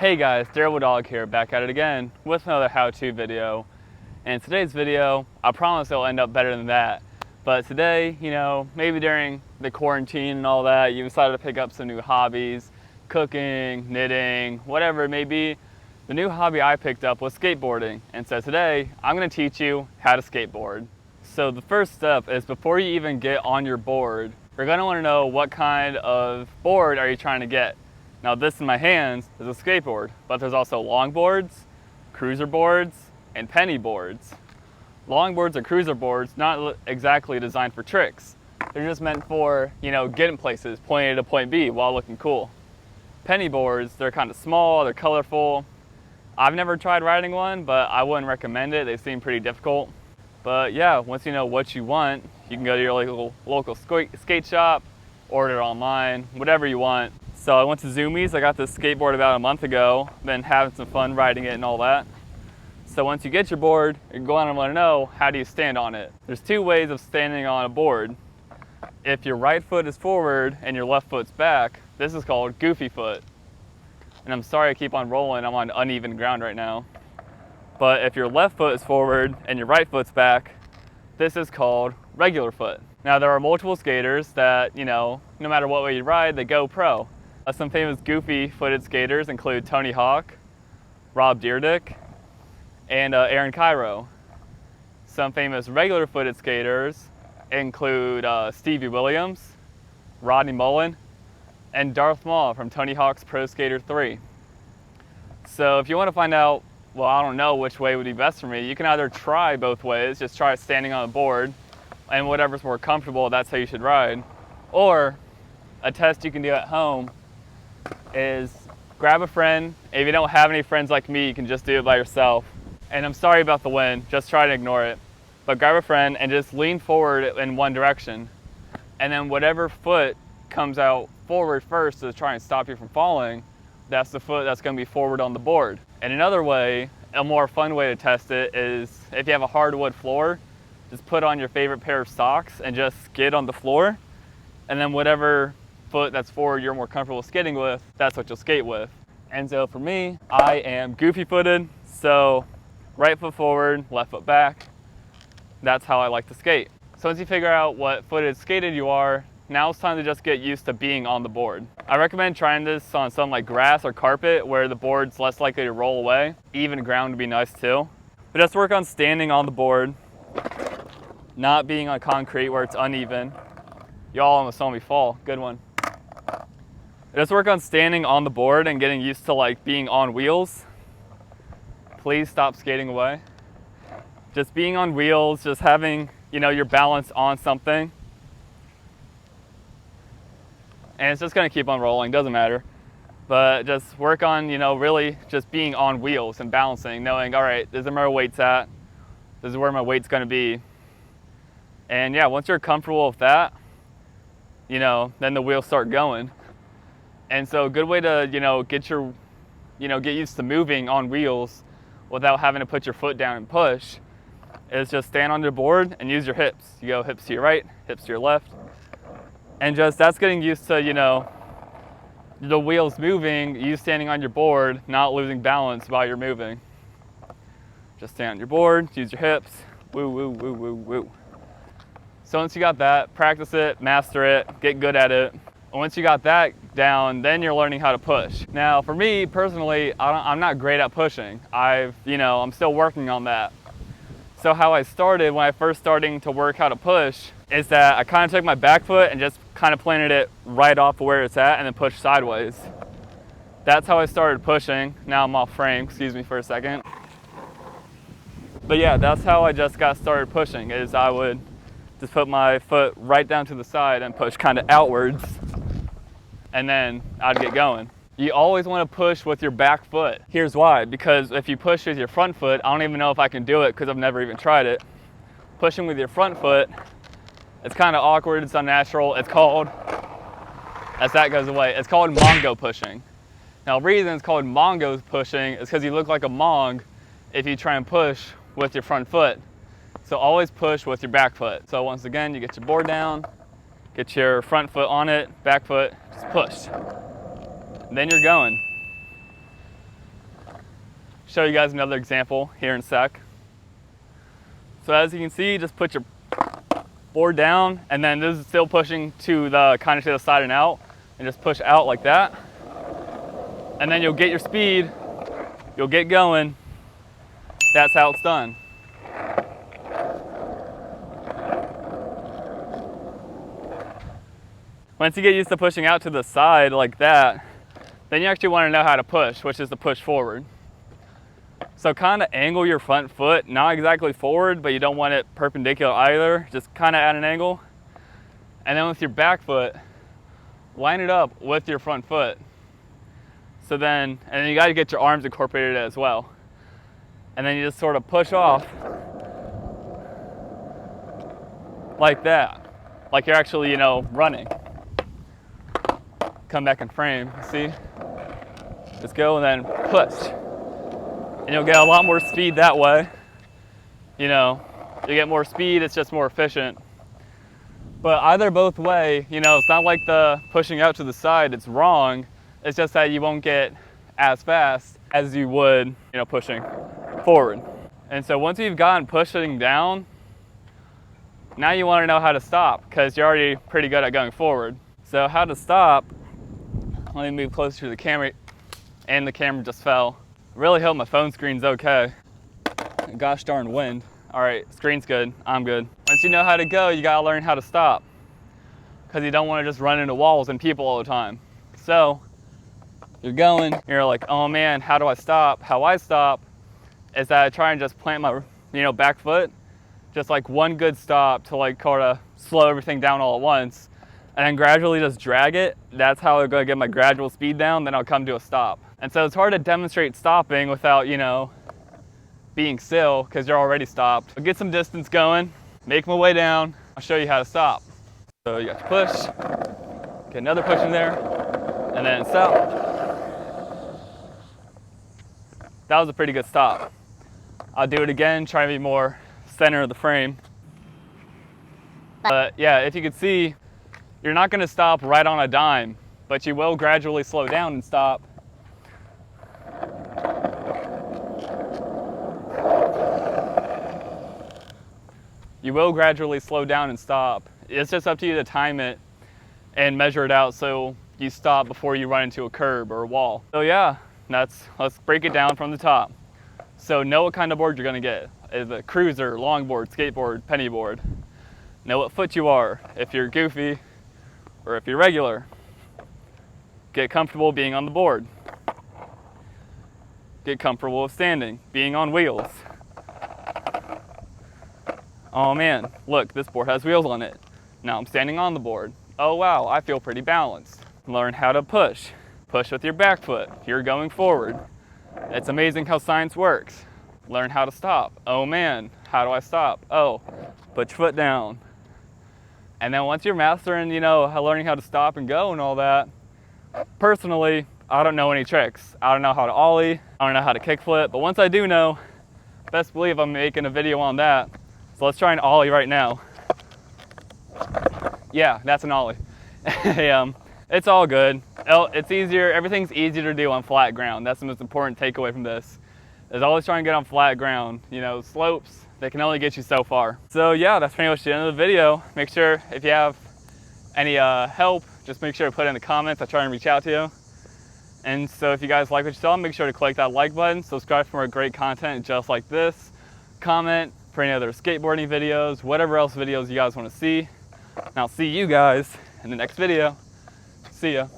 Hey guys, Daryl Dog here, back at it again with another how-to video. And today's video, I promise it'll end up better than that. But today, maybe during the quarantine and all that, you decided to pick up some new hobbies, cooking, knitting, whatever it may be. The new hobby I picked up was skateboarding. And so today, I'm gonna teach you how to skateboard. So the first step is before you even get on your board, you're gonna wanna know what kind of board are you trying to get. Now this in my hands is a skateboard, but there's also longboards, cruiser boards, and penny boards. Longboards or cruiser boards, not exactly designed for tricks. They're just meant for, getting places, point A to point B while looking cool. Penny boards, they're kind of small, they're colorful. I've never tried riding one, but I wouldn't recommend it. They seem pretty difficult. But yeah, once you know what you want, you can go to your local skate shop, order it online, whatever you want. So I went to Zoomies. I got this skateboard about a month ago, been having some fun riding it and all that. So once you get your board, you're going to want to know, how do you stand on it? There's two ways of standing on a board. If your right foot is forward and your left foot's back, this is called goofy foot. And I'm sorry I keep on rolling, I'm on uneven ground right now. But if your left foot is forward and your right foot's back, this is called regular foot. Now there are multiple skaters that, no matter what way you ride, they go pro. Some famous goofy-footed skaters include Tony Hawk, Rob Dyrdek, and Aaron Cairo. Some famous regular-footed skaters include Stevie Williams, Rodney Mullen, and Darth Maul from Tony Hawk's Pro Skater 3. So if you want to find out, well, I don't know which way would be best for me, you can either try both ways, just try standing on a board, and whatever's more comfortable, that's how you should ride. Or a test you can do at home is grab a friend. If you don't have any friends like me, you can just do it by yourself. And I'm sorry about the wind, just try to ignore it. But grab a friend and just lean forward in one direction. And then whatever foot comes out forward first to try and stop you from falling, that's the foot that's gonna be forward on the board. And another way, a more fun way to test it is if you have a hardwood floor, just put on your favorite pair of socks and just skid on the floor. And then whatever foot that's forward you're more comfortable skating with, that's what you'll skate with. And so for me, I am goofy footed, so right foot forward, left foot back. That's how I like to skate. So once you figure out what footed skated you are, now it's time to just get used to being on the board. I recommend trying this on something like grass or carpet where the board's less likely to roll away. Even ground would be nice too. But just work on standing on the board, not being on concrete where it's uneven. Y'all almost saw me fall, good one. Just work on standing on the board and getting used to being on wheels. Please stop skating away. Just being on wheels, just having, your balance on something. And it's just gonna keep on rolling, doesn't matter. But just work on, really just being on wheels and balancing, knowing, all right, this is where my weight's at. This is where my weight's gonna be. And yeah, once you're comfortable with that, then the wheels start going. And so a good way to, get used to moving on wheels without having to put your foot down and push is just stand on your board and use your hips. You go hips to your right, hips to your left. And that's getting used to, the wheels moving, you standing on your board, not losing balance while you're moving. Just stand on your board, use your hips, woo, woo, woo, woo, woo. So once you got that, practice it, master it, get good at it. And once you got that down, then you're learning how to push. Now, for me personally, I'm not great at pushing. I'm still working on that. So how I started when I first starting to work how to push is that I kind of took my back foot and just kind of planted it right off of where it's at and then pushed sideways. That's how I started pushing. Now I'm off frame, excuse me for a second. But yeah, that's how I just got started pushing, is I would just put my foot right down to the side and push kind of outwards, and then I'd get going. You always want to push with your back foot. Here's why, because if you push with your front foot, I don't even know if I can do it because I've never even tried it. Pushing with your front foot, it's kind of awkward, it's unnatural. It's called, as that goes away, it's called Mongo pushing. Now the reason it's called Mongo pushing is because you look like a Mong if you try and push with your front foot. So always push with your back foot. So once again, you get your board down, get your front foot on it, back foot, just push. Then you're going. show you guys another example here in a sec. So as you can see, just put your board down, and then this is still pushing to the kind of to the side and out, and just push out like that. And then you'll get your speed, you'll get going. That's how it's done. Once you get used to pushing out to the side like that, then you actually want to know how to push, which is to push forward. So kind of angle your front foot, not exactly forward, but you don't want it perpendicular either, just kind of at an angle. And then with your back foot, line it up with your front foot. So then, and then you got to get your arms incorporated as well. And then you just sort of push off like that, like you're actually, you know, running. Come back in frame, see? Just go and then push. And you'll get a lot more speed that way. You know, you get more speed, it's just more efficient. But either both way, you know, it's not like the pushing out to the side, it's wrong. It's just that you won't get as fast as you would, you know, pushing forward. And so once you've gotten pushing down, now you want to know how to stop, because you're already pretty good at going forward. So how to stop, let me move closer to the camera, and the camera just fell. Really hope my phone screen's okay. Gosh darn wind. All right, screen's good, I'm good. Once you know how to go, you gotta learn how to stop, because you don't want to just run into walls and people all the time. So you're going, you're like, oh man, how do I stop? How I stop is that I try and just plant my, you know, back foot, just like one good stop to like kind of slow everything down all at once, and then gradually just drag it. That's how I'm gonna get my gradual speed down, then I'll come to a stop. And so it's hard to demonstrate stopping without, you know, being still, because you're already stopped. I'll get some distance going, make my way down, I'll show you how to stop. So you got to push, get another push in there, and then stop. That was a pretty good stop. I'll do it again, try to be more center of the frame. But yeah, if you could see, you're not going to stop right on a dime, but you will gradually slow down and stop. You will gradually slow down and stop. It's just up to you to time it and measure it out so you stop before you run into a curb or a wall. So yeah, let's break it down from the top. So know what kind of board you're gonna get. Is it a cruiser, longboard, skateboard, penny board. Know what foot you are, if you're goofy or if you're regular. Get comfortable being on the board. Get comfortable with standing, being on wheels. Oh man, look, this board has wheels on it. Now I'm standing on the board. Oh wow, I feel pretty balanced. Learn how to push. Push with your back foot. You're going forward. It's amazing how science works. Learn how to stop. Oh man, how do I stop? Oh, put your foot down. And then once you're mastering, you know, learning how to stop and go and all that, personally, I don't know any tricks. I don't know how to Ollie. I don't know how to kickflip. But once I do know, best believe I'm making a video on that. So let's try an Ollie right now. Yeah, that's an Ollie. It's all good. It's easier, everything's easier to do on flat ground. That's the most important takeaway from this, is always try and get on flat ground. You know, slopes, they can only get you so far. So yeah, that's pretty much the end of the video. Make sure, if you have any help, just make sure to put it in the comments. I try and reach out to you. And so if you guys like what you saw, make sure to click that like button, subscribe for more great content just like this, comment for any other skateboarding videos, whatever else videos you guys want to see. And I'll see you guys in the next video. See ya.